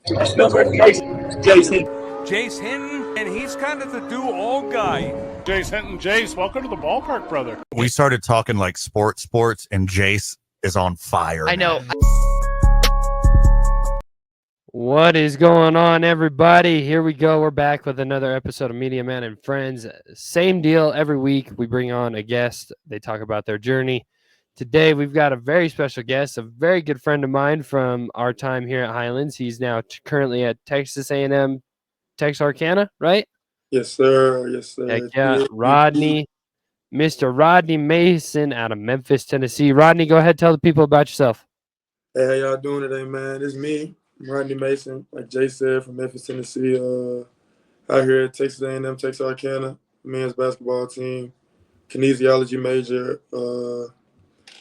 Jace Hinton, and he's kind of the do-all guy. Jace Hinton, Jace, welcome to the ballpark, brother. We started talking like sports, and Jace is on fire. I know. What is going on, everybody? Here we go. We're back with another episode of Media Man and Friends. Same deal every week. We bring on a guest. They talk about their journey. Today, we've got a very special guest, a very good friend of mine from our time here at Highlands. He's now currently at Texas A&M, Texarkana, right? Yes, sir. Yes, sir. Heck yeah. Rodney, Mr. Rodney Mason out of Memphis, Tennessee. Rodney, go ahead. Tell the people about yourself. Hey, how y'all doing today, man? It's me, Rodney Mason, like Jay said, from Memphis, Tennessee. Out here at Texas A&M, Texarkana, men's basketball team, kinesiology major.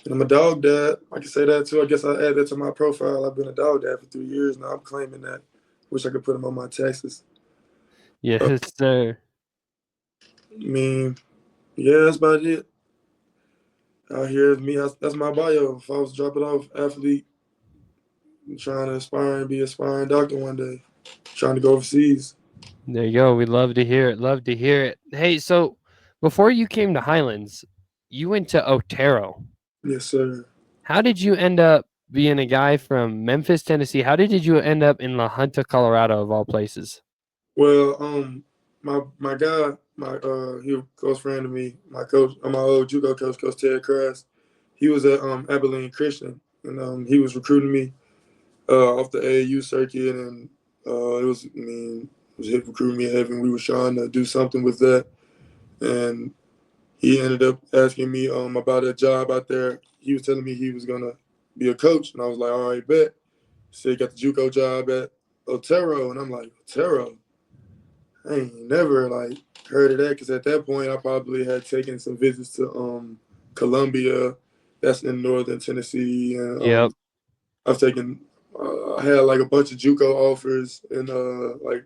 And I'm a dog dad. I can say that too. I guess I add that to my profile. I've been a dog dad for 3 years now. I'm claiming that. Wish I could put them on my taxes. Yes, sir. I mean, yeah, that's about it. Out here is me. That's my bio. If I was to drop it off, athlete, I'm trying to aspire and be an aspiring doctor one day. Trying to go overseas. There you go. We'd love to hear it. Love to hear it. Hey, so before you came to Highlands, you went to Otero. Yes, sir. How did you end up being a guy from Memphis, Tennessee? How did you end up in La Junta, Colorado, of all places? Well, my guy, he was a close friend of me, my coach, my old JUCO coach, Coach Ted Crass. He was at Abilene Christian, and he was recruiting me off the AAU circuit, and it was recruiting me heavy. We were trying to do something with that, and he ended up asking me about a job out there. He was telling me he was gonna be a coach, and I was like, all right, bet. So he got the JUCO job at Otero, and I'm like, Otero? I ain't never heard of that, because at that point I probably had taken some visits to Columbia, that's in northern Tennessee, and Yep. I've taken I had a bunch of JUCO offers and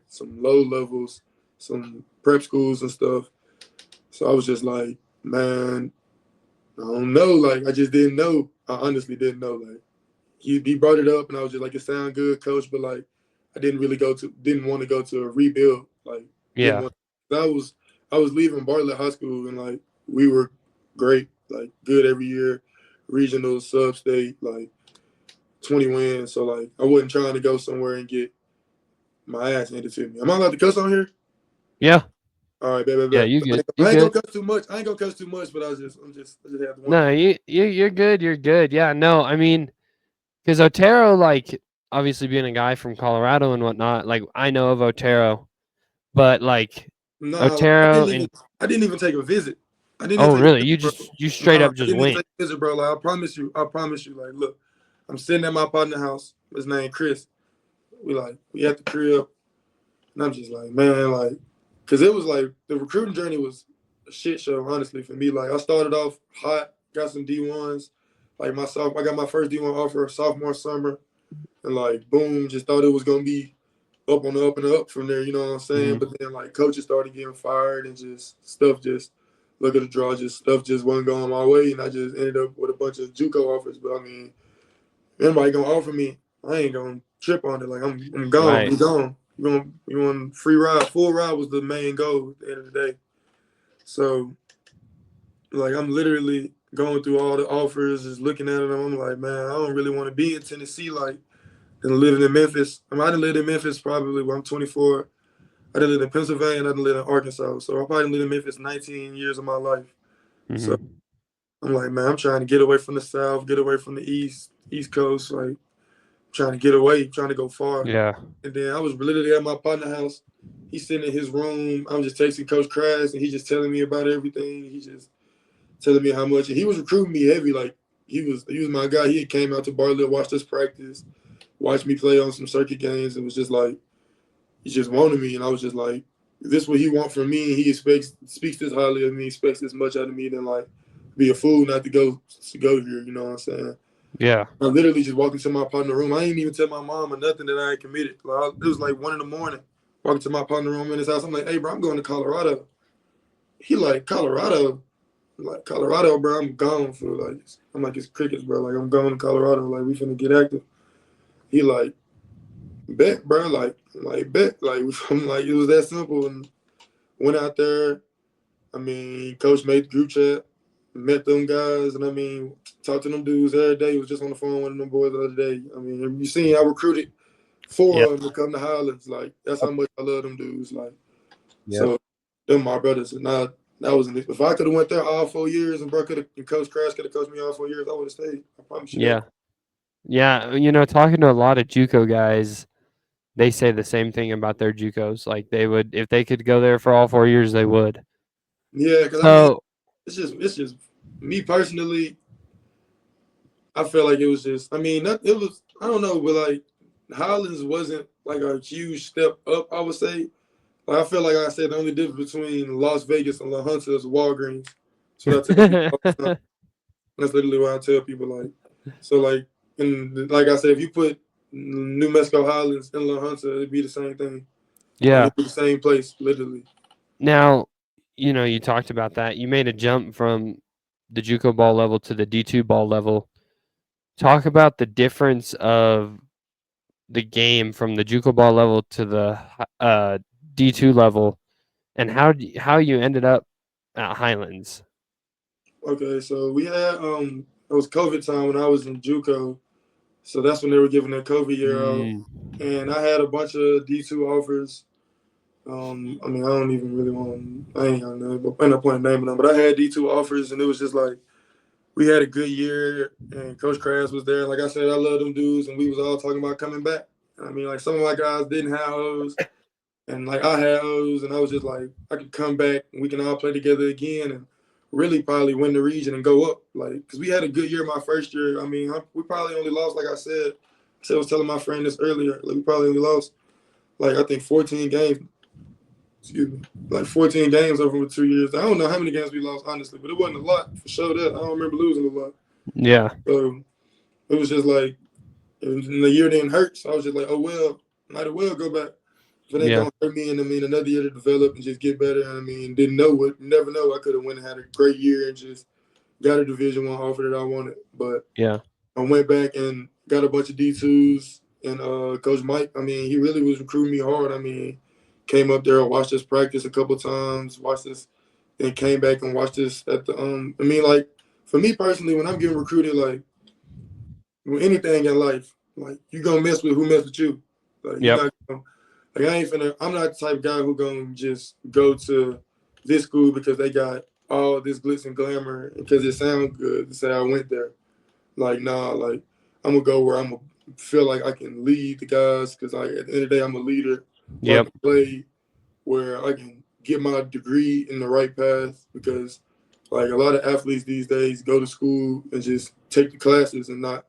some low levels, some prep schools and stuff. So I was just like, man, I don't know. I just didn't know. I honestly didn't know. He brought it up, and I was just like, it sound good, coach, but I didn't want to go to a rebuild. Yeah. I was leaving Bartlett High School, and we were great, good every year, regional, sub-state, 20 wins. So I wasn't trying to go somewhere and get my ass handed to me. Am I allowed to cuss on here? Yeah. All right, baby. Yeah, you good. I ain't gonna cuss too much. But I just had to. No, you're good. You're good. Yeah, no, I mean, because Otero, obviously being a guy from Colorado and whatnot, I know of Otero, but Otero. I didn't even take a visit. Really? You straight up just went? Take a visit, bro. I promise you. Look, I'm sitting at my partner's house. His name Chris. We at the crib, and I'm just like, man, because it was the recruiting journey was a shit show, honestly, for me. I started off hot, got some D1s. I got my first D1 offer sophomore summer, and boom, just thought it was gonna be up on the up and up from there. You know what I'm saying? Mm-hmm. But then coaches started getting fired, and look at the draw, stuff just wasn't going my way, and I just ended up with a bunch of JUCO offers. But I mean, anybody gonna offer me, I ain't gonna trip on it. I'm gone. Right. I'm gone. You want free ride? Full ride was the main goal at the end of the day. So, I'm literally going through all the offers, just looking at them. I'm like, man, I don't really want to be in Tennessee, and living in Memphis. I done lived in Memphis probably when I'm 24. I done lived in Pennsylvania, and I done lived in Arkansas. So I probably lived in Memphis 19 years of my life. Mm-hmm. So I'm like, man, I'm trying to get away from the South, get away from the East Coast, trying to get away, trying to go far. Yeah. And then I was literally at my partner's house. He's sitting in his room. I'm just texting Coach Crass, and he's just telling me about everything. He's just telling me how much. And he was recruiting me heavy. He was my guy. He came out to Bartlett, watched us practice, watched me play on some circuit games. It was just he just wanted me. And I was just like, if this is what he wants from me, and he speaks this highly of me, expects this much out of me, then be a fool not to go here. You know what I'm saying? Yeah. I literally just walked into my partner room. I ain't even tell my mom or nothing that I had committed. It was 1 a.m. Walking to my partner room in his house. I'm like, hey, bro, I'm going to Colorado. He Colorado? I'm like, Colorado, bro, I'm gone for I'm like, it's crickets, bro. I'm going to Colorado. We finna get active. He Bet, bro. Like bet. Like I'm like it was that simple. And went out there. I mean, coach made the group chat, met them guys, and I mean, talked to them dudes every day. He was just on the phone with one of them boys the other day. I mean, you seen I recruited 4 Yep. of them to come to Highlands. Like that's how much I love them dudes. Like Yep. so, them my brothers. And that was if I could have went there all 4 years and bro could have Coach Crash could have coached me all 4 years, I would have stayed. I promise you. Yeah. Yeah. You know, talking to a lot of JUCO guys, they say the same thing about their JUCOs. Like they would, if they could go there for all 4 years, they would. Yeah, because I mean, So it's just me personally. I feel like it was just. I mean, it was. I don't know, but like Highlands wasn't like a huge step up. I would say. Like I feel like I said the only difference between Las Vegas and La Junta is Walgreens. So that's that's literally what I tell people. Like, so like, and like I said, if you put New Mexico Highlands in La Junta, it'd be the same thing. yeah. Like, it'd be the same place, literally. Now, you know, you talked about that. You made a jump from the JUCO ball level to the D2 ball level. Talk about the difference of the game from the JUCO ball level to the D2 level, and how you ended up at Highlands. Okay, so we had it was COVID time when I was in JUCO, so that's when they were giving that COVID year out, and I had a bunch of D2 offers. I mean, I don't even really want. I ain't gonna name, but ain't no point in naming them. But I had D2 offers, and it was just like we had a good year, and Coach Crass was there. Like I said, I love them dudes, and we was all talking about coming back. I mean, like some of my guys didn't have those, and like I had those, and I was just like, I could come back, and we can all play together again, and really probably win the region and go up. Like, because we had a good year my first year. I mean, we probably only lost, like I said. I was telling my friend this earlier. Like we probably only lost, like I think 14 games. Excuse me, like 14 games over 2 years. I don't know how many games we lost, honestly, but it wasn't a lot for sure. That I don't remember losing a lot. Yeah. So it was just like, and the year didn't hurt. So I was just like, oh well, might as well go back. If it ain't gonna hurt me, and I mean another year to develop and just get better. And I mean, didn't know what, never know. I could have went and had a great year and just got a Division I offer that I wanted. But Yeah. I went back and got a bunch of D2s. And Coach Mike, I mean, he really was recruiting me hard. I mean, came up there, watched us practice a couple times, watched us, then came back and watched us at the I mean, like for me personally, when I'm getting recruited, like with anything in life, like you gonna mess with who mess with you. Like you're not gonna, like I'm not the type of guy who gonna just go to this school because they got all this glitz and glamour because it sounds good to say I went there. Like nah, like I'm gonna go where I'm gonna feel like I can lead the guys because like at the end of the day I'm a leader. Where I can play, where I can get my degree in the right path because like a lot of athletes these days go to school and just take the classes and not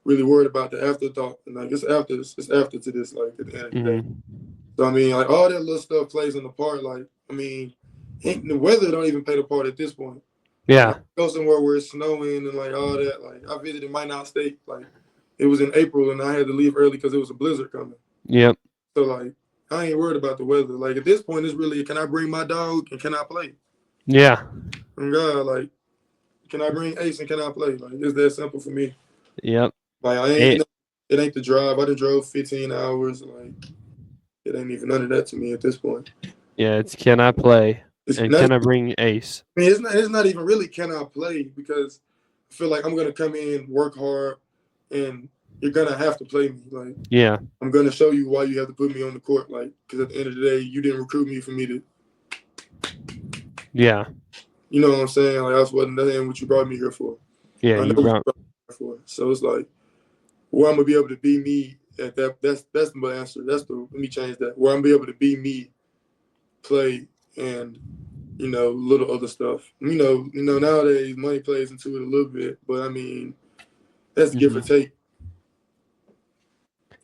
really worried about the afterthought. And like it's after to this, like at the end of the day. So I mean, like all that little stuff plays in the part. Like I mean, the weather don't even play the part at this point. Yeah. Like, go somewhere where it's snowing and like all that. Like I visited Minot State. Like it was in April and I had to leave early because it was a blizzard coming. Yep. So like I ain't worried about the weather. Like at this point, it's really can I bring my dog and can I play? Yeah. And God, like can I bring Ace and can I play? Like it's that simple for me. Yep. Like I ain't. It ain't the drive. I done drove 15 hours. Like it ain't even none of that to me at this point. Yeah. It's can I play It's and not, can I bring Ace? I mean, it's not even really can I play because I feel like I'm gonna come in, work hard, and you're gonna have to play me. Like Yeah. I'm gonna show you why you have to put me on the court. Like because at the end of the day, you didn't recruit me for me to. Yeah. You know what I'm saying? Like that's what you brought me here for. Yeah. I know what you brought me here for. So it's like where I'm gonna be able to be me at that. That's my answer. Let me change that. Where I'm gonna be able to be me, play, and little other stuff. You know nowadays money plays into it a little bit, but I mean that's give or take.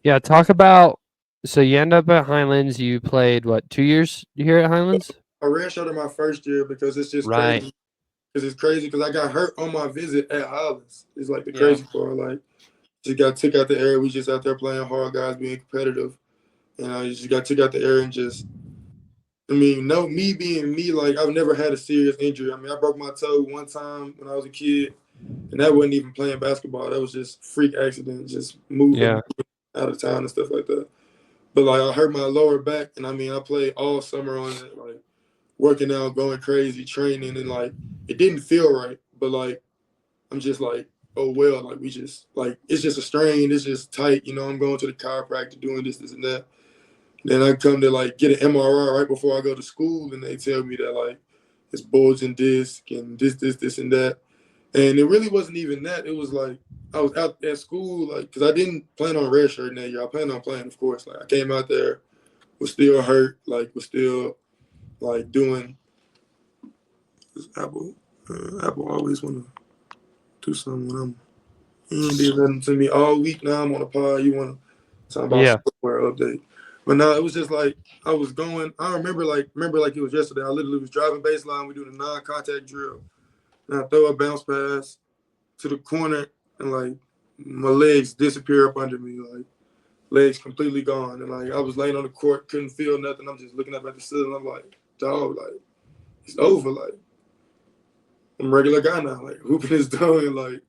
Yeah. Talk about. So you end up at Highlands. You played what 2 years here at Highlands? I redshirted my first year because it's just crazy. Because it's crazy because I got hurt on my visit at Highlands. It's like the crazy part. Like just got took out the air. We just out there playing hard, guys being competitive, and I just got took out the air and just. I mean, me being me, like I've never had a serious injury. I mean, I broke my toe one time when I was a kid, and that wasn't even playing basketball. That was just freak accident, just moving out of town and stuff like that. But like I hurt my lower back, and I mean I played all summer on it, like working out, going crazy, training, and like it didn't feel right. But like I'm just like, oh well, like we just like it's just a strain, it's just tight, you know. I'm going to the chiropractor, doing this, and that. Then I come to like get an MRI right before I go to school, and they tell me that like it's bulging disc and this, and that. And it really wasn't even that. It was like I was out at school, like because I didn't plan on redshirting that year. I planned on playing, of course. Like I came out there, was still hurt, like was still like doing. Apple, Apple always want to do something when I'm. He ain't did nothing to me all week. Now I'm on a pod. You want to talk about Yeah. software update? But no, it was just like I was going. I remember like it was yesterday. I literally was driving baseline. We do the non-contact drill, and I throw a bounce pass to the corner, and like my legs disappear up under me, like legs completely gone. And like I was laying on the court, couldn't feel nothing. I'm just looking up at the ceiling. I'm like, dog, like it's over. Like I'm a regular guy now. Like hooping is done. Like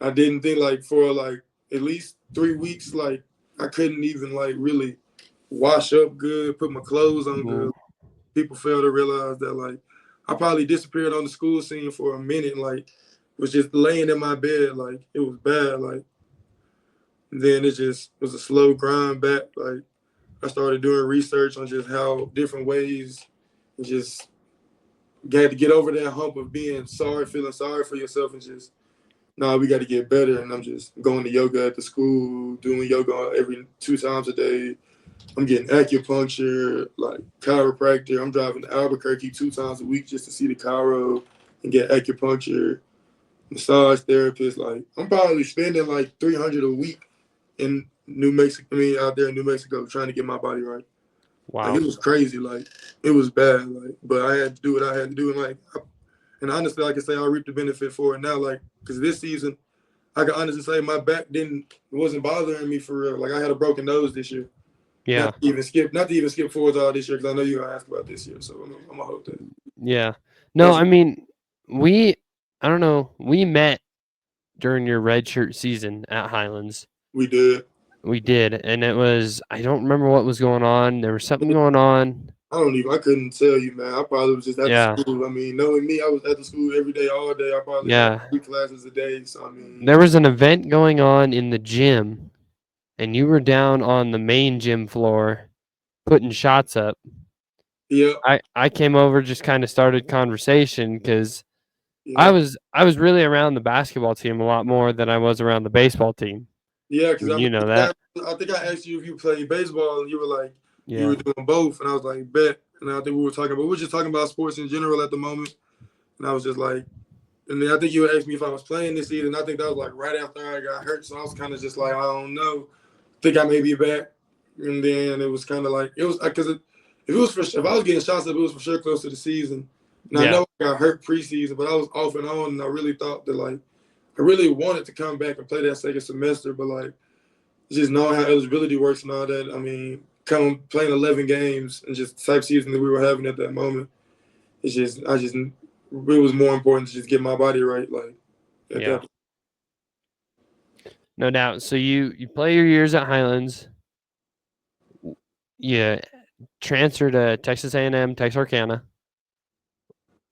I didn't think like for like at least 3 weeks, like I couldn't even like really wash up good, put my clothes on good. People fail to realize that like I probably disappeared on the school scene for a minute, like was just laying in my bed, like it was bad, like then it just was a slow grind back. Like I started doing research on just how different ways and just had to get over that hump of being sorry, feeling sorry for yourself and just we got to get better. And I'm just going to yoga at the school, doing yoga every 2 times a day. I'm getting acupuncture, like chiropractor. I'm driving to Albuquerque 2 times a week just to see the chiro and get acupuncture, massage therapist. Like I'm probably spending like $300 a week in New Mexico. I mean, out there in New Mexico, trying to get my body right. Wow. Like it was crazy. Like it was bad. Like, but I had to do what I had to do. And like, and honestly, I can say I reap the benefit for it now. Like, because this season, I can honestly say my back wasn't bothering me for real. Like I had a broken nose this year. Yeah. Not to even skip forwards all this year because I know you're gonna ask about this year. So I'm gonna hope that. Yeah. No, I mean, I don't know. We met during your redshirt season at Highlands. We did. We did, and it was, I don't remember what was going on. There was something going on. I couldn't tell you, man. I probably was just at Yeah. the school. I mean, knowing me, I was at the school every day, all day. I probably had 3 classes a day. So I mean, There was an event going on in the gym, and you were down on the main gym floor putting shots up. yeah. I came over, just kind of started conversation because Yeah. I was really around the basketball team a lot more than I was around the baseball team. Yeah, because You know that. I think I asked you if you played baseball, and you were like, you Yeah. were doing both, and I was like, bet. And I think we were just talking about sports in general at the moment, and I was just like, and then I think you asked me if I was playing this season. I think that was like right after I got hurt, so I was kind of just like, I don't know, think I may be back, and then it was kind of like it was because if I was getting shots up, it was for sure close to the season. And I know I got hurt preseason, but I was off and on, and I really thought that like I really wanted to come back and play that second semester, but like just knowing how eligibility works and all that. I mean, playing 11 games and just the type season that we were having at that moment. It was more important to just get my body right. Like, at that point. No doubt. So you play your years at Highlands. You transfer to Texas A&M, Texarkana.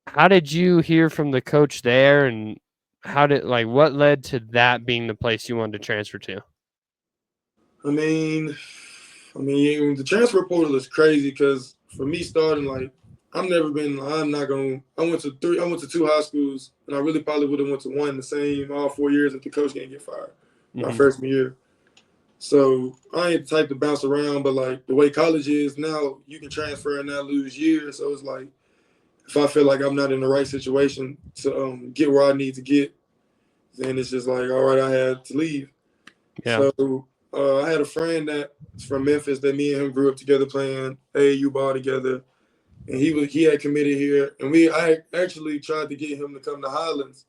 How did you hear from the coach there, and what led to that being the place you wanted to transfer to? I mean, the transfer portal is crazy because for me starting like I went to 2 high schools, and I really probably would have went to one the same all 4 years if the coach didn't get fired my freshman year. So I ain't the type to bounce around, but like the way college is now, you can transfer and not lose years. So it's like if I feel like I'm not in the right situation to get where I need to get, then it's just like, all right, I had to leave. Yeah. So I had a friend that's from Memphis that me and him grew up together playing AAU ball together, and he had committed here, and I actually tried to get him to come to Highlands,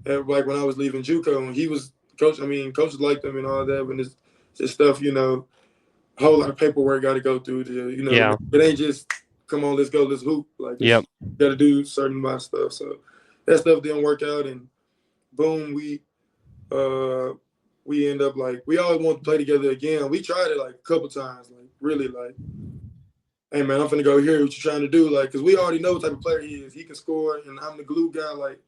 like when I was leaving JUCO, and he was coach. I mean, coaches liked him and all that, but it's just stuff, a whole lot of paperwork got to go through to, it ain't just come on, let's go, let's hoop. Like, got to do certain amount of stuff. So that stuff didn't work out, and boom, we we end up like we always want to play together again. We tried it like a couple times, like really like, hey man, I'm finna go here. What you trying to do? Like, cause we already know what type of player he is. He can score, and I'm the glue guy. Like,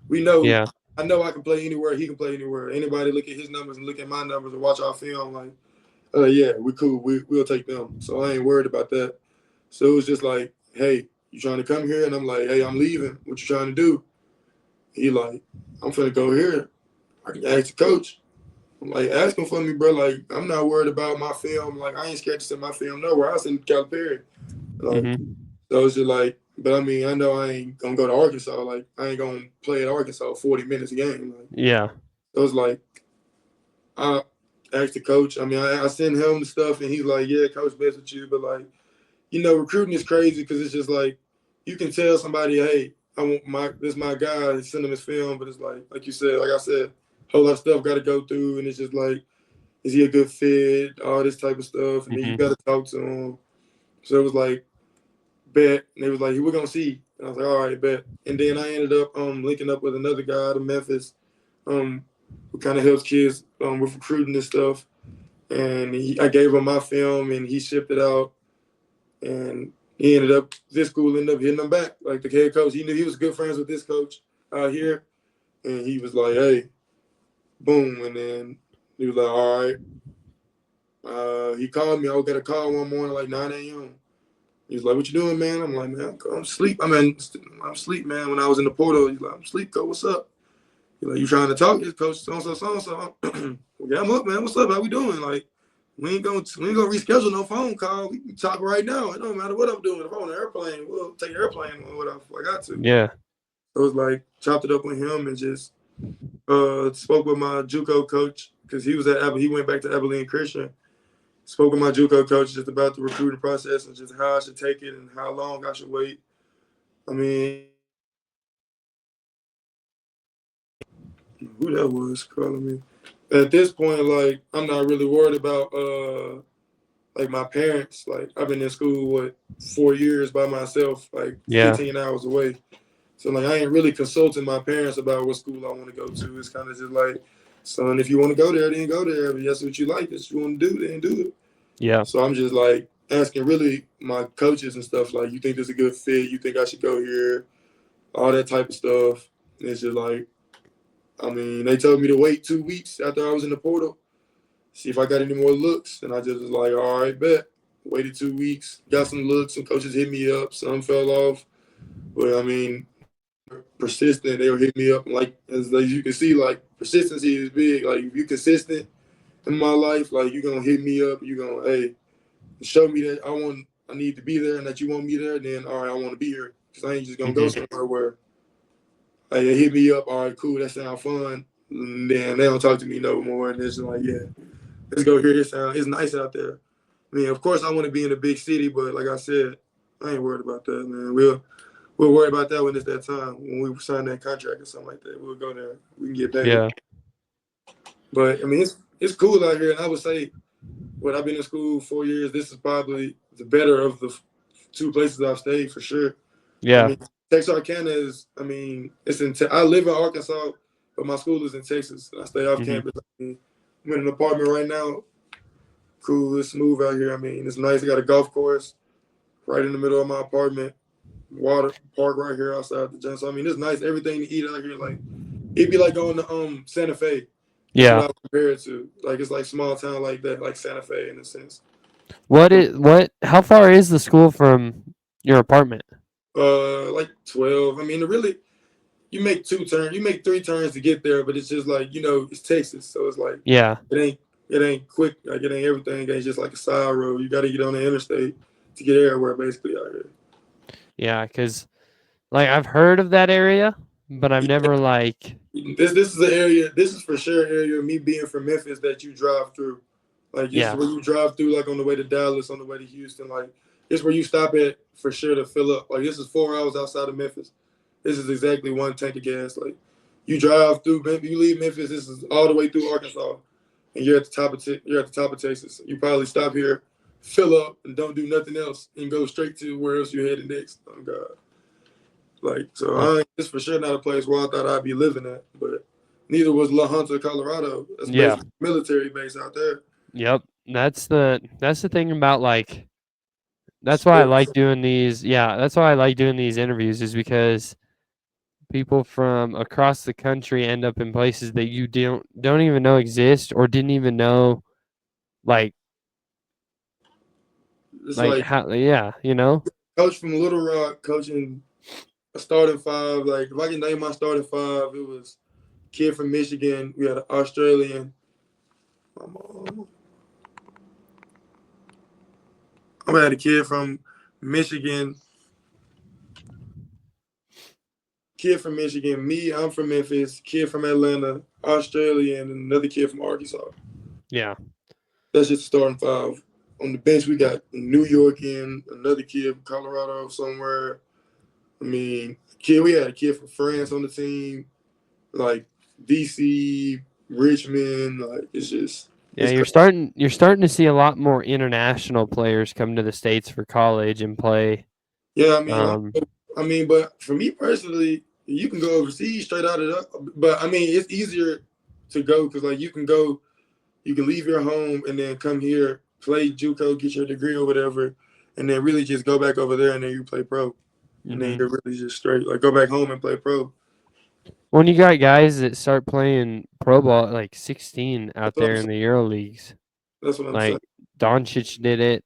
we know. Yeah. I know I can play anywhere. He can play anywhere. Anybody look at his numbers and look at my numbers and watch our film. Like, yeah, we cool. We'll take them. So I ain't worried about that. So it was just like, hey, you trying to come here? And I'm like, hey, I'm leaving. What you trying to do? He like, I'm finna go here. I can ask the coach. I'm like, ask him for me, bro. Like, I'm not worried about my film. Like, I ain't scared to send my film nowhere. I send Calipari. Like, so it's just like, but I mean, I know I ain't gonna go to Arkansas. Like, I ain't gonna play at Arkansas 40 minutes a game. Like, Yeah. so it's like, I asked the coach. I mean, I send him the stuff, and he's like, yeah, coach, best with you. But like, you know, recruiting is crazy because it's just like, you can tell somebody, hey, this is my guy, send him his film, but it's like you said, like I said, a whole lot of stuff got to go through, and it's just like, is he a good fit? All this type of stuff, and then you got to talk to him. So it was like, bet, and they was like, we're gonna see. And I was like, all right, bet. And then I ended up linking up with another guy out of Memphis, who kind of helps kids with recruiting and stuff. And I gave him my film, and he shipped it out, and this school ended up hitting him back. Like the head coach, he knew he was good friends with this coach out here, and he was like, hey, boom. And then he was like, all right. He called me. I got a call one morning like 9 a.m. He was like, what you doing, man? I'm like, man, I'm asleep. I'm asleep, man. When I was in the portal, he's like, I'm asleep, coach. What's up? He's like, you trying to talk? This coach, so-and-so, so-and-so. Yeah, I'm up, man. What's up? How we doing? Like, we ain't gonna reschedule no phone call. We can talk right now. It don't matter what I'm doing. If I'm on an airplane, we'll take an airplane or whatever I got to. Yeah. So it was like chopped it up with him and just spoke with my JUCO coach because he went back to Abilene Christian. Spoke with my JUCO coach just about the recruiting process and just how I should take it and how long I should wait. I mean, who that was calling me? At this point, like, I'm not really worried about like my parents. Like, I've been in school 4 years by myself, like 15 hours away. So like, I ain't really consulting my parents about what school I want to go to. It's kind of just like, son, if you want to go there, then go there. If that's what you like, that's what you want to do, then do it. Yeah. So I'm just like asking really my coaches and stuff like, you think this is a good fit? You think I should go here? All that type of stuff. And it's just like, I mean, they told me to wait 2 weeks after I was in the portal, see if I got any more looks. And I just was like, all right, bet. Waited 2 weeks, got some looks. Some coaches hit me up. Some fell off. But I mean, persistent, they'll hit me up. Like, as you can see, like, persistency is big. Like, if you're consistent in my life, like, you're going to hit me up. You're going to, hey, show me that I need to be there and that you want me there. Then, all right, I want to be here. Because I ain't just going to go somewhere where, hey, they hit me up. All right, cool, that sounds fun. And then they don't talk to me no more. And it's just like, yeah, let's go hear this sound. It's nice out there. I mean, of course, I want to be in a big city, but like I said, I ain't worried about that, man. We'll worry about that when it's that time, when we sign that contract or something like that. We'll go there. We can get paid. Yeah. But, I mean, it's cool out here. And I would say, I've been in school 4 years, this is probably the better of the 2 places I've stayed for sure. Yeah. I mean, Texarkana is, I mean, I live in Arkansas, but my school is in Texas. I stay off campus. I mean, I'm in an apartment right now. Cool, it's smooth out here. I mean, it's nice. I got a golf course right in the middle of my apartment. Water park right here outside the gym. So I mean, it's nice. Everything to eat out here, like it'd be like going to Santa Fe. Yeah. That's what I compare it to. Like it's like small town like that, like Santa Fe in a sense. How far is the school from your apartment? Like 12. I mean, you make 2 turns, you make 3 turns to get there, but it's just like, it's Texas, so it's like it ain't quick. Like it ain't everything. It's just like a side road. You got to get on the interstate to get everywhere, basically out here. Yeah, because like I've heard of that area, but I've never like. This is an area. This is for sure an area. Me being from Memphis, that you drive through. Like this is where you drive through, like on the way to Dallas, on the way to Houston. Like this is where you stop at for sure to fill up. Like this is 4 hours outside of Memphis. This is exactly 1 tank of gas. Like you drive through, you leave Memphis. This is all the way through Arkansas, and you're at the top of Texas. You probably stop here, fill up, and don't do nothing else, and go straight to where else you're headed next. Oh God. Like so, it's for sure not a place where I thought I'd be living at, but Neither was La Junta, Colorado. That's Yeah. basically military base out there. Yep. That's the thing about like that's why I Sports. like doing these. Yeah, that's why I like doing these interviews is because people from across the country end up in places that you don't even know exist or didn't even know like It's like how you know? coach from Little Rock coaching a starting five. Like if I can name my starting five, it was kid from Michigan. We had an Australian. I had a kid from Michigan. Kid from Michigan. Me, I'm from Memphis. Kid from Atlanta. Australian, and another kid from Arkansas. Yeah. That's just the starting five. On the bench, we got New York in, another kid from Colorado somewhere. I mean, we had a kid from France on the team, like DC, Richmond. Like it's just Yeah, it's you're starting to see a lot more international players come to the States for college and play. yeah. Um, But for me personally, you can go overseas straight out of that. But I mean, it's easier to go because like you can go, you can leave your home and then come here, play JUCO, get your degree or whatever, and then really just go back over there and then you play pro, and then you're really just straight like go back home and play pro. when you got guys that start playing pro ball at like 16 out That's what there I'm in saying. the Euro leagues, That's what I'm saying. like Doncic did it.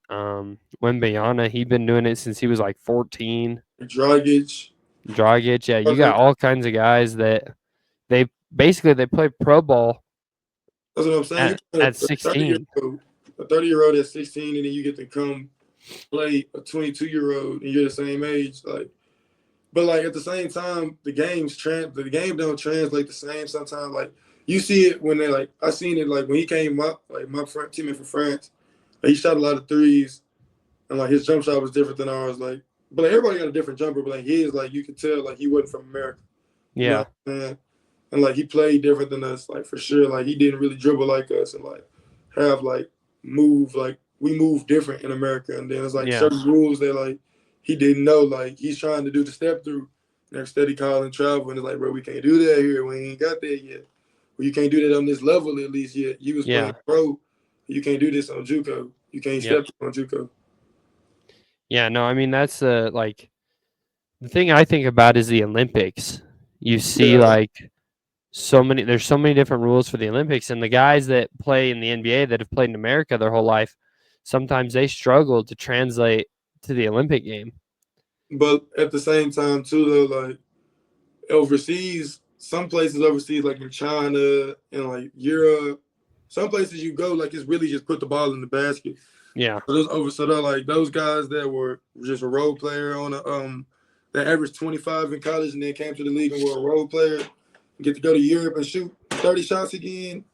Wembanyama, he'd been doing it since he was like 14. Dragic. Dragic, yeah, you got all kinds of guys that they play pro ball That's what I'm saying. You at a 30-year 16. old, a 30-year-old at 16, and then you get to come play a 22-year-old, and you're the same age. Like, but like at the same time, the game don't translate the same sometimes. Like you see it when they like I seen it like when he came up, like my friend teammate from France, like, he shot a lot of threes, and like his jump shot was different than ours. Like, but like, everybody got a different jumper, but like his, like you could tell like he wasn't from America. You know Yeah, what I'm saying? And like he played different than us, like for sure. Like he didn't really dribble like us and like have like move like we move different in America. And then it's like yeah, certain rules that like he didn't know. Like he's trying to do the step through and steady calling travel. And it's like, bro, we can't do that here. We ain't got there yet. Well, you can't do that on this level at least yet. You was playing yeah, pro. You can't do this on JUCO. You can't yep. step on JUCO. Yeah, no, I mean that's like the thing I think about is the Olympics. You see Yeah. like there's so many different rules for the Olympics, and the guys that play in the NBA that have played in America their whole life, sometimes they struggle to translate to the Olympic game. But at the same time too though, like overseas, some places overseas, like in China and like Europe, some places you go, like it's really just put the ball in the basket. Yeah, So they're like those guys that were just a role player on a that averaged 25 in college and then came to the league and were a role player, get to go to Europe and shoot 30 shots again.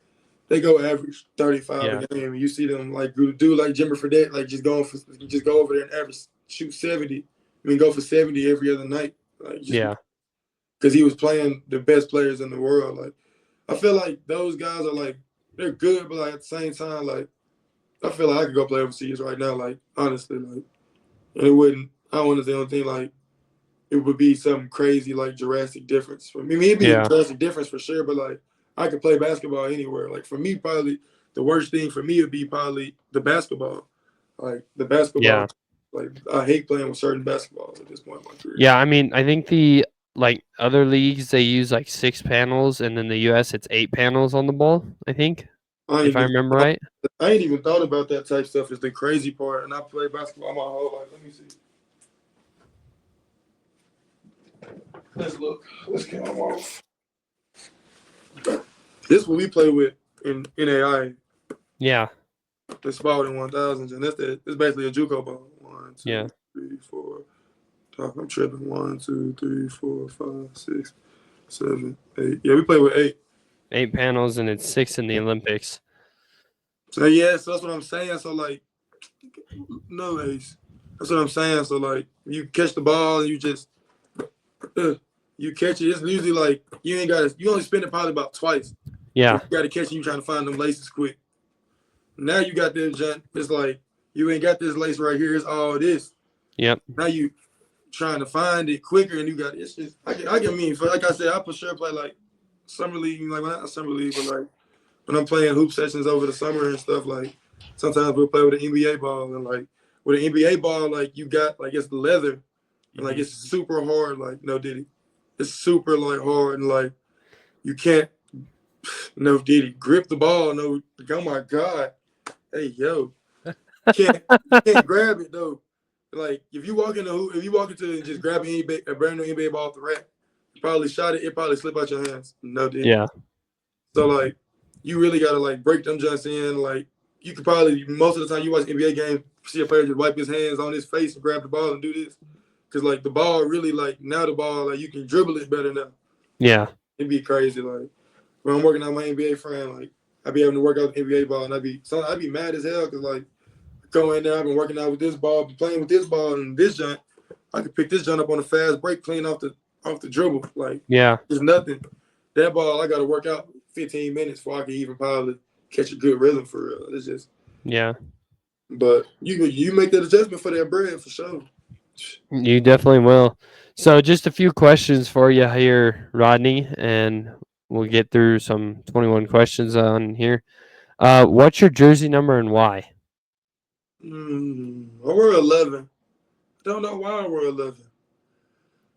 They go average 35 yeah, a game. And you see them like do like Jimmy Fredette, like just go over there and average shoot 70. I mean, go for 70 every other night. Like just yeah, because he was playing the best players in the world. Like I feel like those guys are like they're good, but like at the same time, like I feel like I could go play overseas right now. Like honestly, like and it wouldn't. I don't want to say anything like it would be some crazy like drastic difference for me. I mean, it'd be a yeah, drastic difference for sure, but like I could play basketball anywhere. Like for me, probably the worst thing for me would be probably the basketball. Like the basketball. yeah. Like I hate playing with certain basketballs at this point in my career. Yeah, I mean, I think the like other leagues they use like 6 panels, and then the US it's 8 panels on the ball. I think I ain't if I even remember right. I ain't even thought about that type stuff. Is the crazy part, and I played basketball my whole life. Let me see. Let's look. Let's get them off. This is what we play with in NAI. Yeah, The Spalding 1000s, and it's basically a JUCO ball. 1, 2, yeah, 3, 4. I'm tripping. 1, 2, 3, 4, 5, 6, 7, 8. Yeah, we play with 8. 8 panels, and it's 6 in the Olympics. So yeah, so that's what I'm saying. So like, no ace. That's what I'm saying. So like, you catch the ball and you just you catch it. It's usually like you only spin it probably about twice. Yeah, You got to catch it. You trying to find them laces quick. Now you got this junk. It's like you ain't got this lace right here. It's all this. yep, Now you trying to find it quicker, and you got it's just I mean, for like I said, I for sure play like summer league, like well, not summer league, but like when I'm playing hoop sessions over the summer and stuff, like sometimes we'll play with an NBA ball and like with an NBA ball, like you got like it's leather and like it's super hard, like no Diddy. It's super like hard and like you can't no Diddy grip the ball, no oh my God. Hey yo. Can't grab it though. Like if you walk into and just grab a brand new NBA ball off the rack, you probably shot it probably slip out your hands. No Diddy. Yeah. So like you really gotta like break them joints in. Like you could probably most of the time you watch NBA game, see a player just wipe his hands on his face and grab the ball and do this. Cause like the ball really like now the ball like you can dribble it better now. Yeah. It'd be crazy. Like when I'm working on my NBA friend, like I'd be having to work out the NBA ball and I'd be mad as hell because like go in there, I've been working out with this ball, playing with this ball and this joint. I could pick this joint up on a fast break, clean off the dribble. Like there's nothing. That ball I gotta work out 15 minutes before I can even probably catch a good rhythm for real. It's just but you make that adjustment for that bread for sure. You definitely will. So just a few questions for you here, Rodney, and we'll get through some 21 questions on here. What's your jersey number and why? I wore 11. Don't know why I wore 11.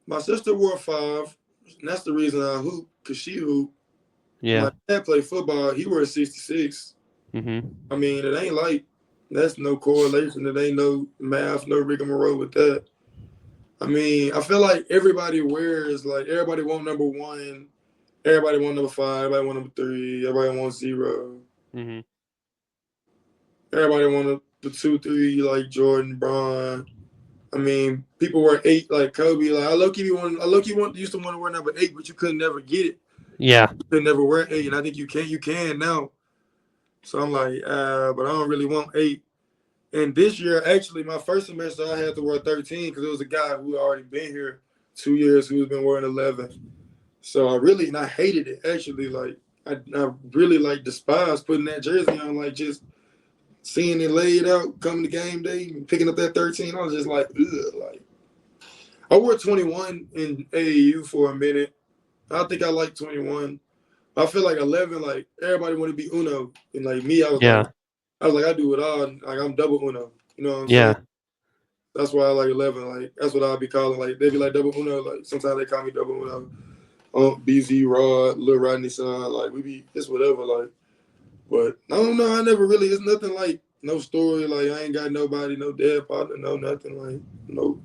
My sister wore 5, and that's the reason I hoop, because she hooped. Yeah. My dad played football. He wore 66. Mm-hmm. I mean, it ain't like that's no correlation. It ain't no math, no rigmarole with that. I mean, I feel like everybody wears, like, everybody want number 1. Everybody want number 5. Everybody want number 3. Everybody want 0. Mm-hmm. Everybody want the 2, 3, like Jordan, Bron. I mean, people wear 8 like Kobe. Like I used to want to wear number 8, but you couldn't never get it. Yeah. You could never wear 8, and I think you can now. So I'm like, but I don't really want 8. And this year, actually, my first semester, I had to wear 13 because it was a guy who had already been here 2 years who's been wearing 11. So I hated it, actually. Like, I really, like, despised putting that jersey on, like, just seeing it laid out, coming to game day, and picking up that 13. I was just like, ugh. Like, I wore 21 in AAU for a minute. I think I like 21. I feel like 11, like, everybody want to be Uno. And, like, me, I was like, I do it all. Like, I'm double Uno. You know what I'm saying? That's why I like 11. Like, that's what I'll be calling. Like, they be like double Uno. Like, sometimes they call me double Uno. BZ, Rod, Lil Rodney son. Like, it's whatever. Like, but I don't know. I never really, it's nothing like, no story. Like, I ain't got nobody, no dead partner, no nothing. Like, no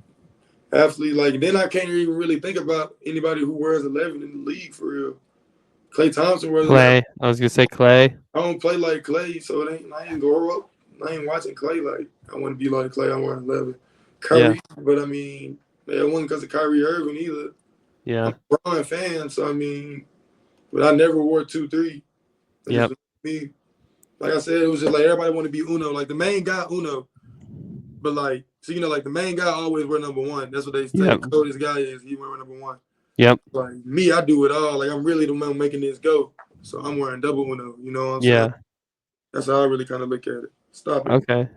athlete. Like, then I can't even really think about anybody who wears 11 in the league for real. Klay Thompson wears 11. Clay. I was going to say Clay. I don't play like Clay, so I ain't grow up. I ain't watching Clay like I want to be like Clay. I'm wearing 11. Kyrie, but I mean, it wasn't because of Kyrie Irving either. Yeah. I'm a Bron fan, so I mean, but I never wore 2, 3. Yep. Me. Like I said, it was just like everybody want to be Uno. Like the main guy, Uno. But like, so you know, like the main guy always wear number 1. That's what they say. Yep. So this guy is, he wearing number 1. Yep. Like me, I do it all. Like I'm really the one making this go. So I'm wearing double Uno. You know what I'm saying? That's how I really kind of look at it. Stop it. Okay.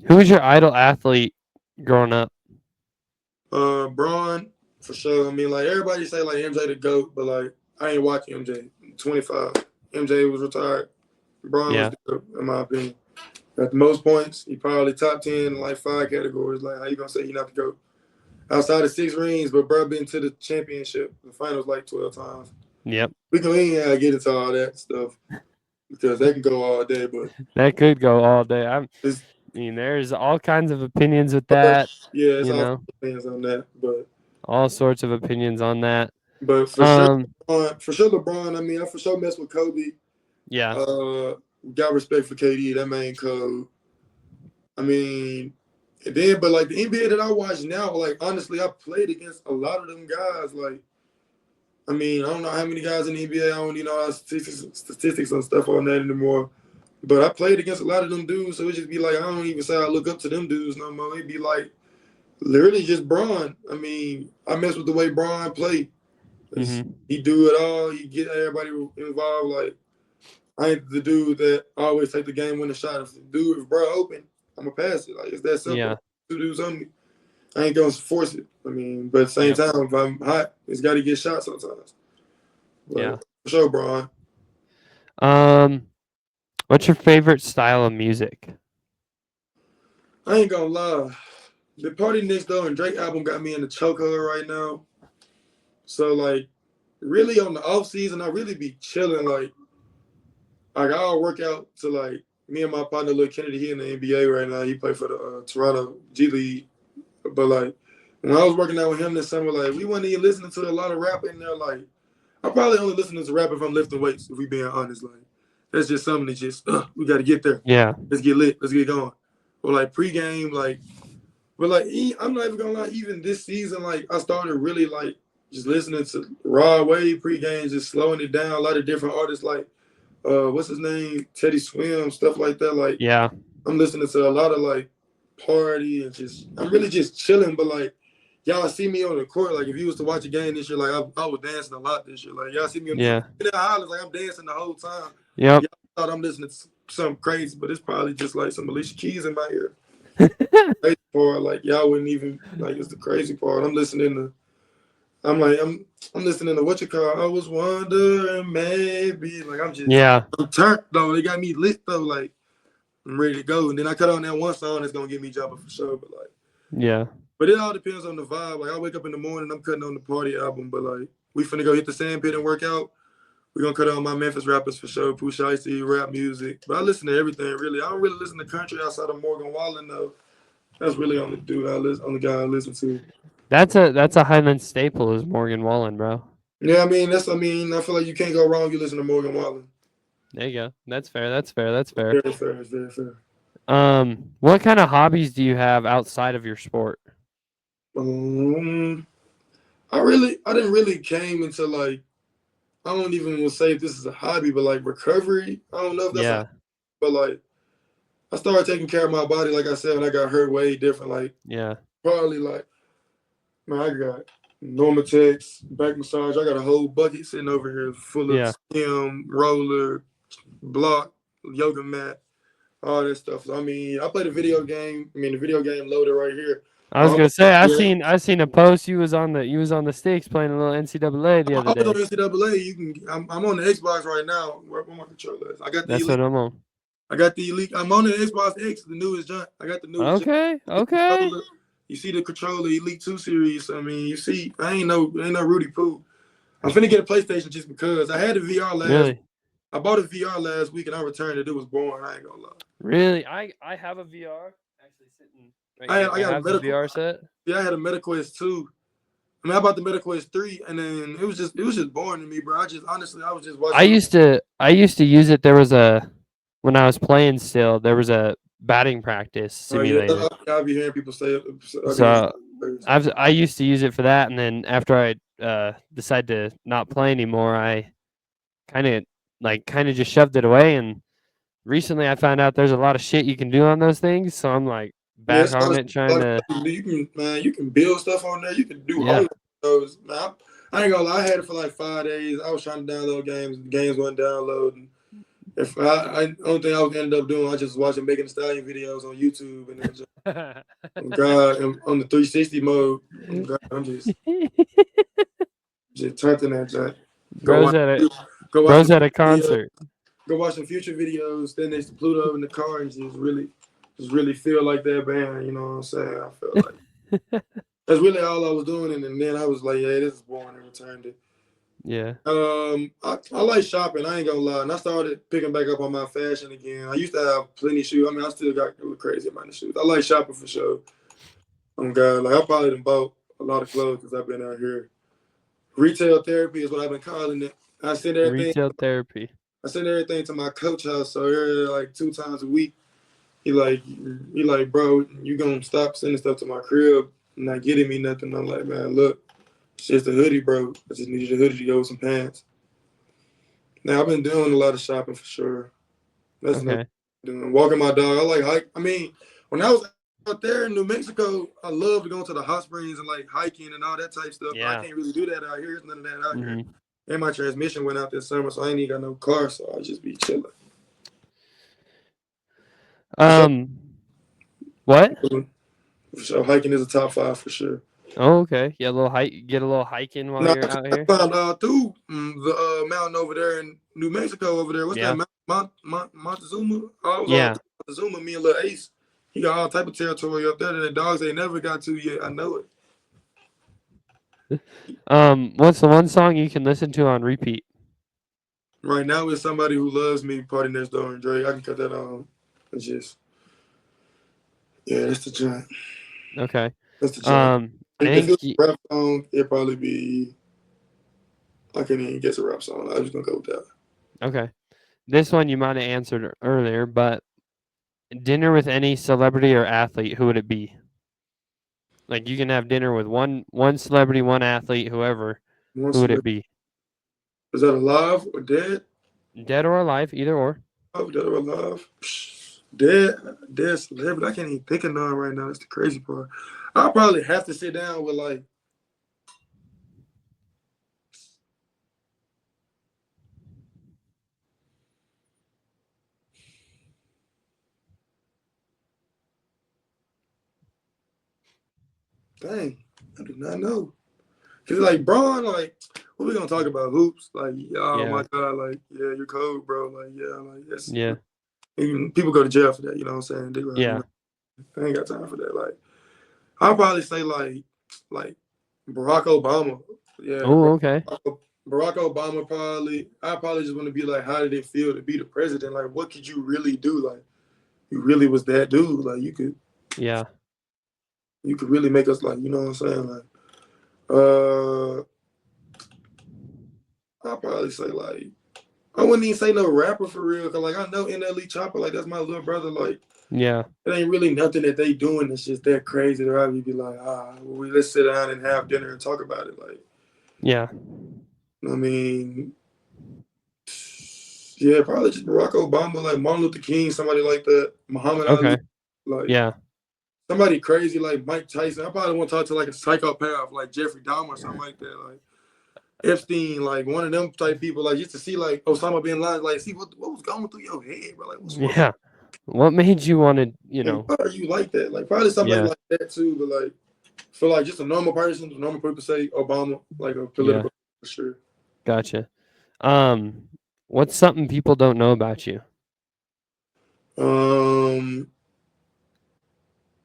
Who was your idol athlete growing up? Bron, for sure. I mean, like everybody say like MJ the GOAT, but like I ain't watching MJ. 25. MJ was retired. Bron was the GOAT, in my opinion. At the most points, he probably top 10 in like 5 categories. Like how you gonna say he not the GOAT? Outside of 6 rings, but bro been to the championship, the finals like 12 times. Yep. We ain't get into all that stuff because that can go all day, but that could go all day. I mean, there's all kinds of opinions with that. Yeah, it's all opinions on that, but all sorts of opinions on that. But for sure LeBron. I mean, I for sure mess with Kobe. Yeah. Got respect for KD. That main code. I mean, and then but like the NBA that I watch now, like honestly, I played against a lot of them guys. Like, I mean, I don't know how many guys in the NBA. I don't even know statistics and stuff on that anymore. But I played against a lot of them dudes, so it just be like I don't even say I look up to them dudes no more. It'd be like literally just Bron. I mean, I mess with the way Bron play. He do it all. He get everybody involved. Like I ain't the dude that always take the game winning shot. If bro open, I'm gonna pass it. Like it's that simple. Yeah. 2 dudes on me. I ain't gonna force it. I mean, but at the same time, if I'm hot, it's got to get shot sometimes. But Yeah. for sure, Brian. What's your favorite style of music? I ain't gonna lie. The Party Next Door and Drake album got me in the chokehold right now. So like, really on the off season, I really be chilling. Like I'll work out to like me and my partner, Lil Kennedy. He in the NBA right now. He played for the Toronto G League. But like when I was working out with him this summer, like we wasn't even listening to a lot of rap in there. Like I probably only listening to rap if I'm lifting weights. If we being honest, like that's just something that just we got to get there. Yeah. Let's get lit. Let's get going. Or like pregame, like. But like, I'm not even gonna lie. Even this season, like I started really like just listening to Raw Wave pregame, just slowing it down. A lot of different artists, like what's his name, Teddy Swim, stuff like that. Like Yeah. I'm listening to a lot of like party and just I'm really just chilling. But like y'all see me on the court, like if you was to watch a game this year, like I was dancing a lot this year. Like y'all see me on the highlights, like I'm dancing the whole time. Yep. Y'all thought I'm listening to something crazy, but it's probably just like some Alicia Keys in my ear. Crazy part, like y'all wouldn't even like it's the crazy part. I'm listening to I'm listening to what you call I was wondering maybe like I'm turned though. They got me lit though, like I'm ready to go. And then I cut on that one song that's gonna get me jumping for sure. But it all depends on the vibe. Like I wake up in the morning, I'm cutting on the party album, but like we finna go hit the sand pit and work out. We're gonna cut on my Memphis rappers for sure, Pusha T, rap music. But I listen to everything really. I don't really listen to country outside of Morgan Wallen though. That's really only guy I listen to. That's a Highland staple is Morgan Wallen, bro. Yeah, I mean I feel like you can't go wrong. You listen to Morgan Wallen. There you go. That's fair. That's fair. Very fair. Very fair. What kind of hobbies do you have outside of your sport? I didn't really came into like I don't even say if this is a hobby, but like recovery. I don't know if that's but like I started taking care of my body, like I said, when I got hurt way different. Like probably like man, I got Normatex, back massage. I got a whole bucket sitting over here full of stem, roller, block, yoga mat, all that stuff. So, I mean, I played a video game. I mean, the video game loaded right here. I was gonna say I seen a post. You was on the sticks playing a little NCAA the other day. I was on NCAA. I'm on the Xbox right now. Where my controller is? I got the That's Elite. what I'm on. I got the Elite. I'm on the Xbox X, the newest joint. I got the newest. Okay. You see the controller Elite 2 series. I mean, you see, I ain't no Rudy Poo. I'm finna get a PlayStation just because I had a VR last. Really? I bought a VR last week and I returned it. It was boring. I ain't gonna lie. Really? I have a VR actually sitting. Right I got a medical VR set. Yeah, I had a MetaQuest 2. I mean, I bought the MetaQuest 3, and then it was just boring to me, bro. I was just watching. I used to use it. When I was playing still, there was a batting practice simulator. I'll be hearing people say. So I used to use it for that, and then after I decided to not play anymore, I kind of just shoved it away. And recently, I found out there's a lot of shit you can do on those things. So I'm like back on it, trying to. You can build stuff on there. You can do all of those. Man, I ain't gonna lie. I had it for like 5 days. I was trying to download games. Games wasn't downloading. If only thing I would end up doing, I just watching Megan Thee Stallion videos on YouTube, and then just, on the 360 mode. I'm just turned in that joint. Bro's at a concert. Go watch some Future videos. Then there's Pluto in the car, and just really feel like that band. You know what I'm saying? I felt like that's really all I was doing, and then I was like, yeah, this is boring, and returned it. Yeah. I like shopping. I ain't gonna lie. And I started picking back up on my fashion again. I used to have plenty of shoes. I mean, I still got a crazy amount of shoes. I like shopping for sure. God, like I probably done bought a lot of clothes because I've been out here. Retail therapy is what I've been calling it. I send everything. Retail therapy. I send everything to my coach house. So here, like 2 times a week, he like, bro, you gonna stop sending stuff to my crib and not getting me nothing? I'm like, man, look. It's just a hoodie, bro. I just needed a hoodie to go with some pants. Now, I've been doing a lot of shopping for sure. That's okay. Doing walking my dog. I like hike. I mean, when I was out there in New Mexico, I loved going to the hot springs and like hiking and all that type stuff. Yeah. I can't really do that out here. There's none of that out here. And my transmission went out this summer, so I ain't even got no car, so I'll just be chilling. What? For sure, hiking is a top 5 for sure. Oh, okay. Yeah, a little hike. Get a little hiking while No, you're out I here. climbed through the mountain over there in New Mexico over there. What's that, Yeah. Montezuma? I was all Yeah. through Montezuma, me and Lil Ace. He got all type of territory up there that the dogs ain't never got to yet. I know it. What's the one song you can listen to on repeat? Right now it's Somebody Who Loves Me, Party Next Door, and Dre. I can cut that on. It's just, yeah, that's the joint. Okay. That's the joint. I If think it's a rap song, it'd probably be, I can't even guess a rap song. I'm just going to go with that. okay. This one you might have answered earlier, but dinner with any celebrity or athlete, who would it be? Like you can have dinner with one celebrity, one athlete, whoever. One Who would it celebrity. be? Is that alive or dead? Dead or alive, either or. Oh, dead or alive? Dead celebrity. I can't even think of none right now. That's the crazy part. I'll probably have to sit down with like, dang, I do not know. Cause like Braun, like, what we gonna talk about? Hoops? Like, oh Yeah. my god, like, yeah, you're cold, bro. Like, yeah, like that's Yeah. even people go to jail for that. You know what I'm saying? They like, Yeah. I ain't got time for that. Like, I'll probably say like Barack Obama. Yeah, Oh, okay. Barack Obama probably. I probably just want to be like, how did it feel to be the president? Like, what could you really do? Like, you really was that dude. Like, Yeah. you could really make us like, you know what I'm saying? Like, I'll probably say like, I wouldn't even say no rapper for real. Cause like I know NLE Chopper, like that's my little brother. Like, Yeah. it ain't really nothing that they doing that's just that crazy that I'd be like, let's sit down and have dinner and talk about it. Like, Yeah. I mean, yeah, probably just Barack Obama, like Martin Luther King, somebody like that, Muhammad Ali, Okay. like Yeah. somebody crazy like Mike Tyson. I probably want to talk to like a psychopath like Jeffrey Dahmer or something like that, like Epstein, like one of them type people, like just to see like Osama bin Laden, like see what was going through your head, bro. Like what's Yeah. What made you want to, and why are you like that? Like probably somebody Yeah. like that too, but like for like just a normal person, normal people say Obama, like a political for sure. Gotcha. What's something people don't know about you?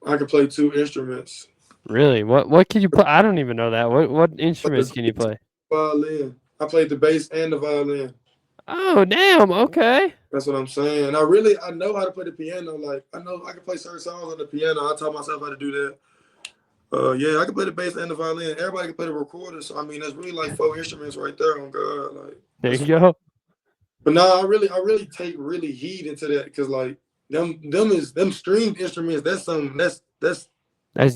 I can play 2 instruments. Really? What can you play? I don't even know that. What instruments can you play? Violin. I played the bass and the violin. Oh, damn. Okay. That's what I'm saying. I know how to play the piano. Like I know I can play certain songs on the piano. I taught myself how to do that. Yeah, I can play the bass and the violin. Everybody can play the recorder. So I mean, that's really like 4 instruments right there on God. Like, There you go. but no, I really take really heed into that because like them stringed instruments. That's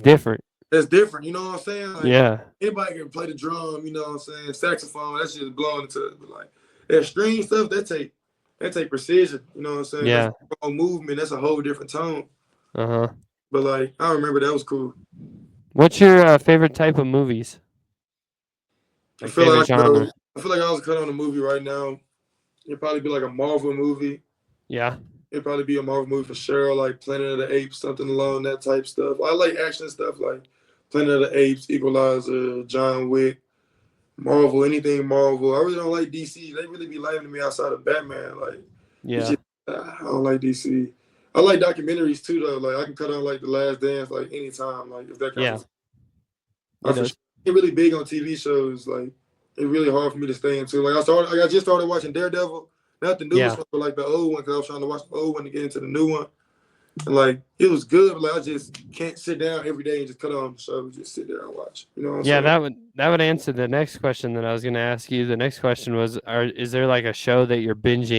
different. That's different. You know what I'm saying? Like Yeah. anybody can play the drum. You know what I'm saying? Saxophone. That's just blowing into it. But like that string stuff, that take precision. You know what I'm saying? Yeah. That's a whole movement. That's a whole different tone. Uh-huh. But like I remember that was cool. What's your favorite type of movies? Like favorite genre? I feel like I was cut on a movie right now. It'd probably be like a Marvel movie. Yeah. It'd probably be a Marvel movie for sure, like Planet of the Apes, something along that type stuff. I like action stuff like Planet of the Apes, Equalizer, John Wick, Marvel, anything Marvel. I really don't like DC. They really be lying to me outside of Batman. Like, it's Yeah. just, I don't like DC. I like documentaries too, though. Like, I can cut on like The Last Dance, like anytime. Like, if that Yeah. counts. It does. I'm really big on TV shows. Like, it's really hard for me to stay into. Like, I just started watching Daredevil. Not the newest one, but like the old one, because I was trying to watch the old one to get into the new one. And like it was good, but like I just can't sit down every day and just cut on the show, just sit there and watch. You know what I'm saying? That would answer the next question that I was going to ask you. The next question was, is there like a show that you're binge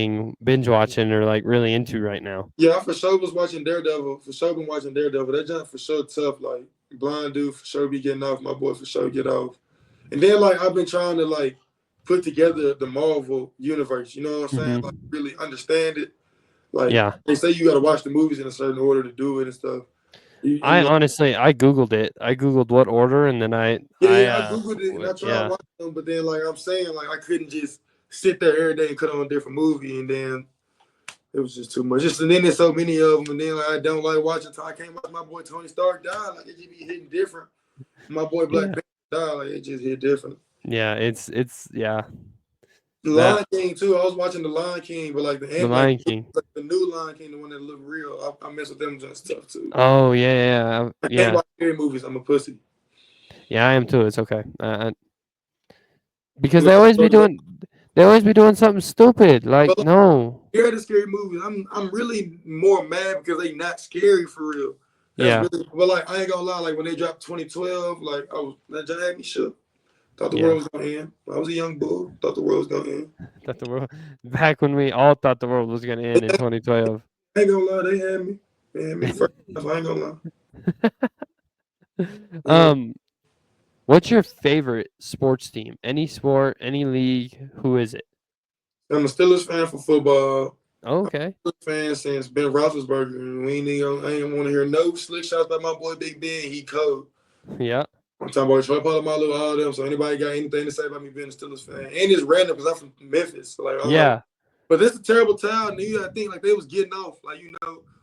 watching or like really into right now? Yeah, I for sure was watching Daredevil. For sure been watching Daredevil. That jump for sure tough. Like blind dude for sure be getting off. My boy for sure get off. And then like I've been trying to like put together the Marvel universe. You know what I'm saying? Mhm. Like really understand it. Like Yeah. they say you got to watch the movies in a certain order to do it and stuff. I honestly, I Googled it. I Googled what order, and then I googled it and I tried watching them, but then like I'm saying, like I couldn't just sit there every day and cut on a different movie, and then it was just too much. And then there's so many of them, and then like, I don't like watching. I can't watch my boy Tony Stark die. Like it just be hitting different my boy Black Yeah. Panther died, like it just hit different. Yeah, it's yeah. The That Lion King too. I was watching the Lion King, but like the Lion King. like the new Lion King, the one that looked real. I mess with them just stuff too. Oh yeah, I can't yeah. watch scary movies. I'm a pussy. Yeah, I am too. It's okay. Because But they always be doing something stupid. Like like, no. scared of scary movies. I'm really more mad because they not scary for real. That's Yeah. really, but like I ain't gonna lie, like when they dropped 2012, like that just had me shook. Thought the Yeah. world was gonna end. I was a young bull. Thought the world was gonna end. Thought the world back when we all thought the world was gonna end in 2012. I ain't gonna lie, they had me. They had me the first half. I ain't gonna lie. Yeah. What's your favorite sports team? Any sport, any league? Who is it? I'm a Steelers fan for football. Okay. Steelers fan since Ben Roethlisberger. And I ain't want to hear no slick shots by my boy Big Ben. He cold. Yeah. I'm talking about Troy Polamalu, all them. So anybody got anything to say about me being a Steelers fan? And it's random because I'm from Memphis. So like, Yeah. but that's a terrible town. And you gotta think like they was getting off. Like,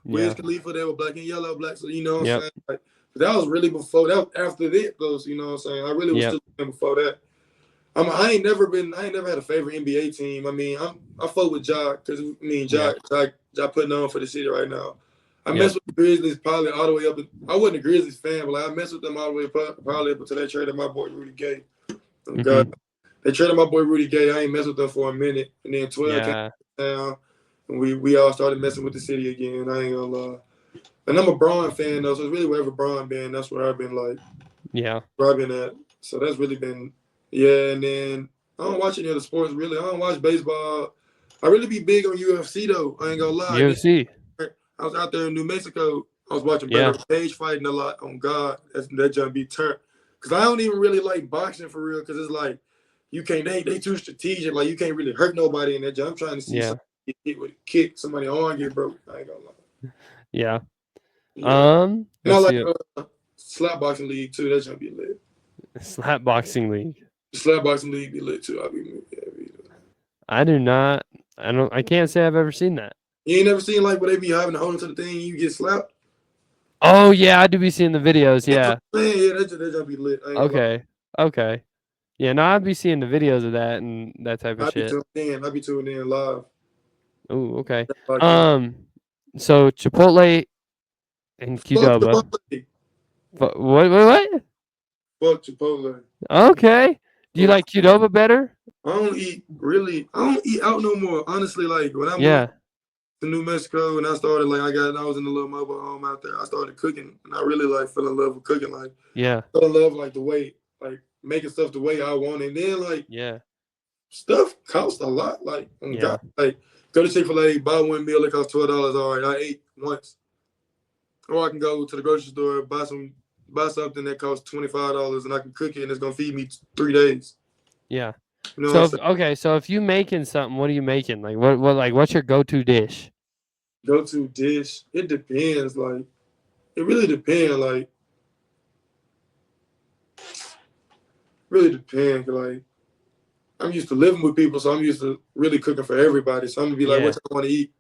Wiz Yeah. Khalifa, they were black and yellow, black. So you know what I'm Yep. saying? Like, but that was really before that was after that goes, you know what I'm saying? I really was Yep. still a fan before that. I ain't never had a favorite NBA team. I mean, I fought with Ja because Ja putting on for the city right now. I mess with the Grizzlies probably all the way up. I wasn't a Grizzlies fan, but like, I messed with them all the way probably up until they traded my boy Rudy Gay. Oh, God, they traded my boy Rudy Gay. I ain't messed with them for a minute, and then 12 came down, and we all started messing with the city again. I ain't gonna lie. And I'm a Braun fan though, so it's really wherever Braun been. That's where I've been like. Yeah. Where I've been at. So that's really been. Yeah, and then I don't watch any other sports really. I don't watch baseball. I really be big on UFC though. I ain't gonna lie. UFC. I was out there in New Mexico. I was watching Yeah. Brother Page fighting a lot. On God, that jump be turned. Cause I don't even really like boxing for real. Cause it's like you can't. They too strategic. Like you can't really hurt nobody in that jump. I'm trying to see somebody get hit with a kick. Somebody arm get broke. I ain't gonna lie. Yeah. Yeah. And I Let's like slap boxing league too. That jump be lit. slap boxing league. The slap boxing league be lit too. I do not. I can't say I've ever seen that. You ain't never seen like where they be having to hold onto the thing and you get slapped? Oh yeah, I do be seeing the videos. Yeah. Yeah, that just be lit. Okay. Okay. Yeah, no, I'd be seeing the videos of that and that type of shit. I be tuning in live. Oh, okay. So Chipotle and Qdoba. What? Fuck Chipotle. Okay. Do you like Qdoba better? I don't eat out no more. Honestly, like when I moved to New Mexico and I started I was in a little mobile home out there. I started cooking and I really fell in love with cooking. Like fell in love the way making stuff the way I want. And then stuff costs a lot. God, go to Chick-fil-A, buy one meal, it costs $12. All right, I ate once. Or I can go to the grocery store, buy something that costs $25 and I can cook it and it's gonna feed me 3 days. Yeah. You know so if you making something, what are you making? Like what's your go-to dish? Go-to dish? It depends. Like it really depends. Like really depends. Like I'm used to living with people, so I'm used to really cooking for everybody. So I'm gonna be like, what you want to eat?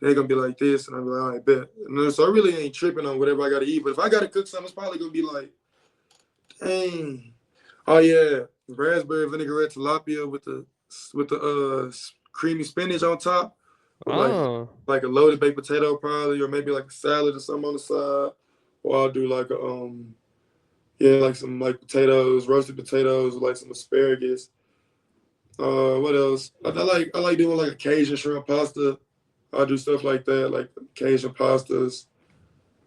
And they're gonna be like this, and I'm like, all right, bet. And so I really ain't tripping on whatever I gotta eat. But if I gotta cook something, it's probably gonna be like, dang, oh yeah, raspberry vinaigrette tilapia with the creamy spinach on top. With like a loaded baked potato probably, or maybe like a salad or something on the side. Or I'll do like some potatoes, roasted potatoes, with like some asparagus. What else? I like doing like a Cajun shrimp pasta. I'll do stuff like that, like Cajun pastas.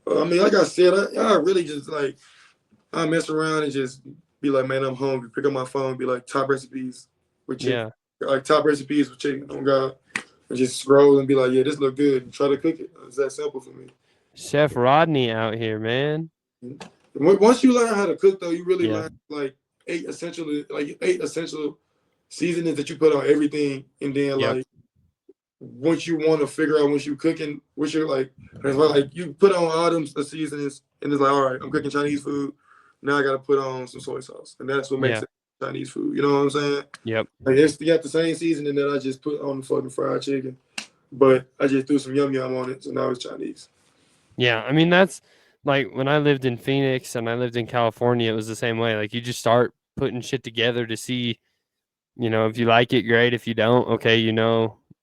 I mean, like I said, I really just I mess around and just be like, man, I'm hungry. Pick up my phone, and be like, top recipes with chicken. Like top recipes with chicken. Oh God. And just scroll and be like, yeah, this look good. And try to cook it. It's that simple for me. Chef Rodney out here, man. Once you learn how to cook, though, you really learn eight essential seasonings that you put on everything. And then once you want to figure out once you cooking, which you're you put on all them seasonings, and it's like, all right, I'm cooking Chinese food. Now I got to put on some soy sauce, and that's what makes it Chinese food. You know what I'm saying? Yep. You got the same seasoning that I just put on the fucking fried chicken, but I just threw some yum yum on it, so now it's Chinese. Yeah, I mean that's like when I lived in Phoenix and I lived in California, it was the same way. Like you just start putting shit together to see, if you like it, great. If you don't, okay,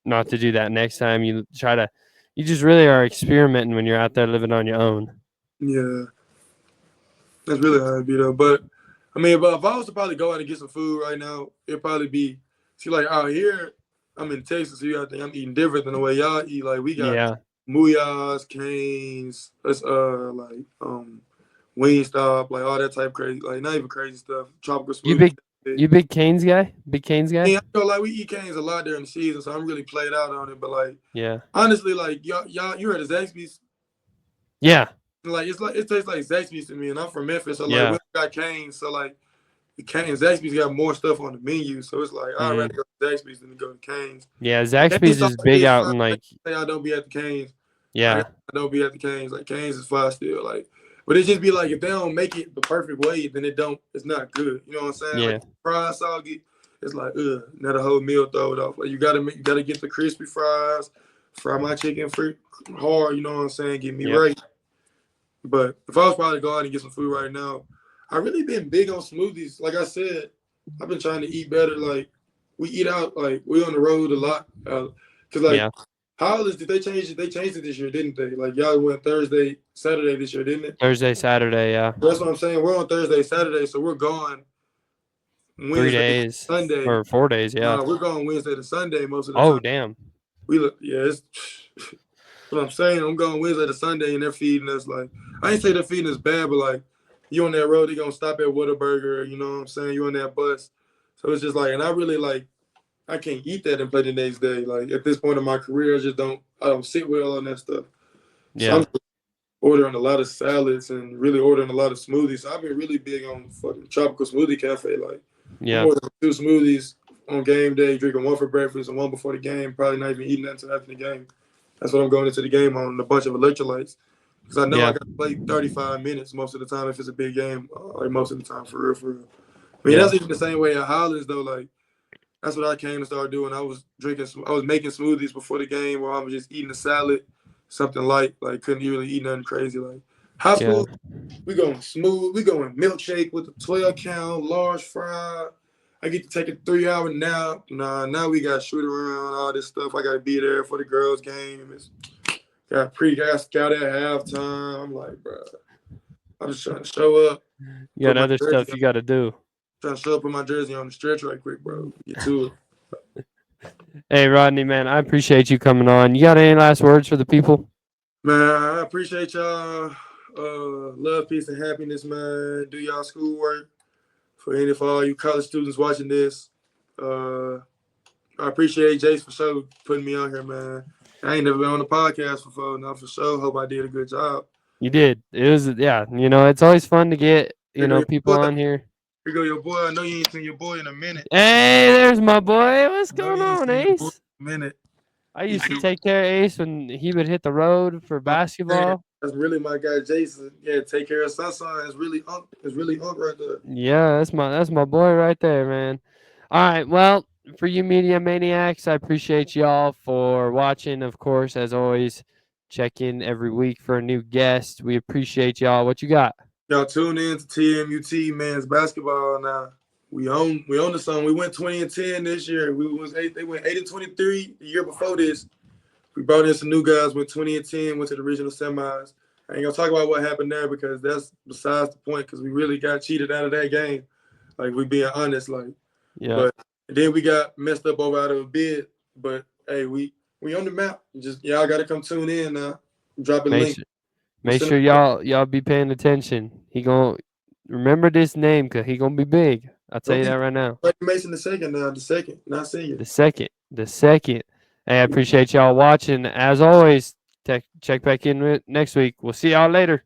not to do that next time. You just really are experimenting when you're out there living on your own. Yeah, that's really how it be though. But I mean, but if I was to probably go out and get some food right now, it'd probably be like out here. I'm in Texas, so you gotta think I'm eating different than the way y'all eat. Like we got Yeah. Muyas, Canes, that's Wingstop, like all that type of crazy, like not even crazy stuff. Tropical smoothie. You big Canes guy? Big Canes guy? Yeah, I know, like we eat Canes a lot during the season, so I'm really played out on it. But like, Yeah. honestly, like y'all, you heard of Zaxby's? Yeah. Like it tastes like Zaxby's to me, and I'm from Memphis, so like Yeah. we got Canes, so like the Canes, Zaxby's got more stuff on the menu, so it's like I'd rather go to Zaxby's than to go to Canes. Yeah, Zaxby's is big out in like. I don't be at the Canes. Yeah. I don't be at the Canes. Like Canes is fire still. Like, but it just be like if they don't make it the perfect way, then it's not good. You know what I'm saying? Yeah. Like fries soggy, it's like now the whole meal throw it off. Like you gotta get the crispy fries, fry my chicken hard. You know what I'm saying? Get me right. But if I was probably to go out and get some food right now, I really been big on smoothies. Like I said, I've been trying to eat better. Like we eat out. Like we on the road a lot. Cause like. Yeah. Hollis, did they change it? They changed it this year, didn't they? Like y'all went Thursday, Saturday this year, didn't it? Thursday, Saturday, yeah. That's what I'm saying. We're on Thursday, Saturday, so we're gone Wednesday, 3 days, Sunday, or 4 days, yeah. We're going Wednesday to Sunday most of the time. Oh, damn. It's what I'm saying. I'm going Wednesday to Sunday, and they're feeding us like I ain't say they're feeding us bad, but like you on that road, they gonna stop at Whataburger. You know what I'm saying? You on that bus, so it's just like, and I really like. I can't eat that and play the next day. Like at this point in my career, I don't sit well on that stuff. Yeah. So I'm ordering a lot of salads and really ordering a lot of smoothies. So I've been really big on fucking Tropical Smoothie Cafe. Like, I'm ordering 2 smoothies on game day, drinking 1 for breakfast and 1 before the game. Probably not even eating that until after the game. That's what I'm going into the game on, a bunch of electrolytes. Because I know I got to play 35 minutes most of the time if it's a big game. Like most of the time, for real. I mean, that's even the same way at Hollis, though. Like, that's what I came to start doing. I was making smoothies before the game, where I was just eating a salad, something light, like couldn't really eat nothing crazy. Like high school, we going smooth. We going milkshake with a 12 count, large fry. I get to take a 3-hour nap. Now we got shoot around, all this stuff. I got to be there for the girls' game. Got scout at halftime. I'm like, bro, I'm just trying to show up. You got other stuff you got to do. Trying to show up with my jersey on the stretch right quick, bro. Get to it. Hey, Rodney, man, I appreciate you coming on. You got any last words for the people? Man, I appreciate y'all. Love, peace, and happiness, man. Do y'all schoolwork. For all you college students watching this, I appreciate Jace for sure putting me on here, man. I ain't never been on the podcast before. Now for sure, hope I did a good job. You did. It was, it's always fun to get, people on here. Here go your boy. I know you ain't seen your boy in a minute. Hey, there's my boy. What's going on, Ace? Minute. I used to take care of Ace when he would hit the road for basketball. That's really my guy, Jason. Yeah, take care of Sunshine. It's really Unc right there. Yeah, that's my boy right there, man. All right, well, for you media maniacs, I appreciate y'all for watching. Of course, as always, check in every week for a new guest. We appreciate y'all. What you got? Y'all tune in to TMUT men's basketball now. We own the song. We went 20-10 this year. They went 8-23 the year before this. We brought in some new guys, went 20-10, went to the regional semis. I ain't gonna talk about what happened there because that's besides the point, because we really got cheated out of that game. Like, we being honest, like. Yeah. But then we got messed up over out of a bid. But hey, we on the map. Just y'all gotta come tune in now. Drop a link. Make sure y'all be paying attention. He gonna remember this name because he gonna be big. I'll tell you that right now. Mason the second, not senior. The second. Hey, I appreciate y'all watching. As always, check back in next week. We'll see y'all later.